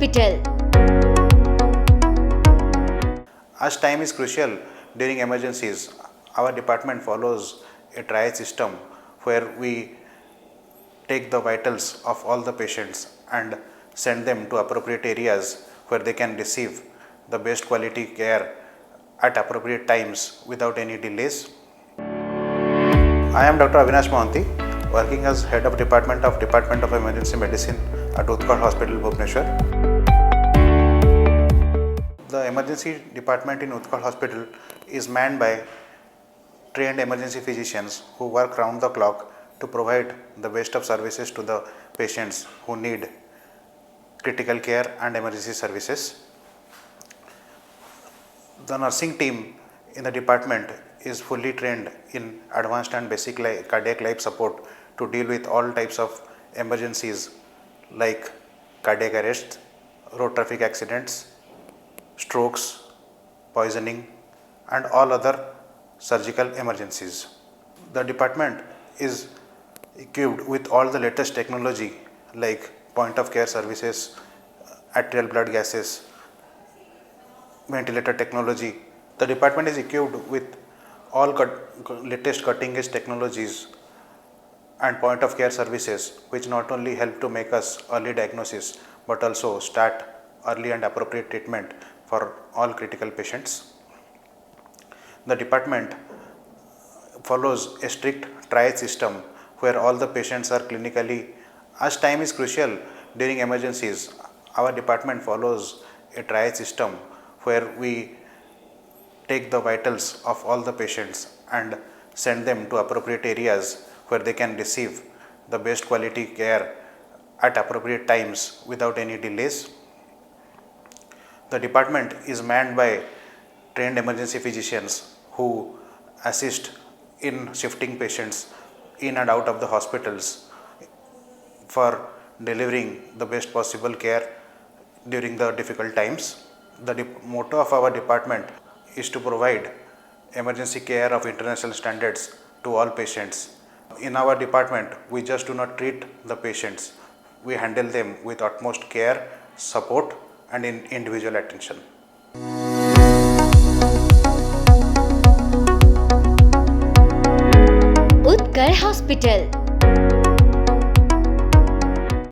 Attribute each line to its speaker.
Speaker 1: Hospital.
Speaker 2: As time is crucial during emergencies, our department follows a triage system where we take the vitals of all the patients and send them to appropriate areas where they can receive the best quality care at appropriate times without any delays. I am Dr. Avinash Mohanty, working as Head of Department of Emergency Medicine at Utkal Hospital, Bhubaneswar. The emergency department in Utkal Hospital is manned by trained emergency physicians who work round the clock to provide the best of services to the patients who need critical care and emergency services. The nursing team in the department is fully trained in advanced and basic cardiac life support to deal with all types of emergencies like cardiac arrest, road traffic accidents, strokes, poisoning, and all other surgical emergencies. The department is equipped with all the latest technology like point of care services, arterial blood gases, ventilator technology. The department is equipped with all latest cutting edge technologies and point of care services which not only help to make us early diagnosis but also start early and appropriate treatment for all critical patients. The department follows a strict triage system where all the patients are clinically, as time is crucial during emergencies, our department follows a triage system where we take the vitals of all the patients and send them to appropriate areas where they can receive the best quality care at appropriate times without any delays. The department is manned by trained emergency physicians who assist in shifting patients in and out of the hospitals for delivering the best possible care during the difficult times. The motto of our department is to provide emergency care of international standards to all patients. In our department, we just do not treat the patients, we handle them with utmost care, support, and individual attention.
Speaker 1: Utkal Hospital.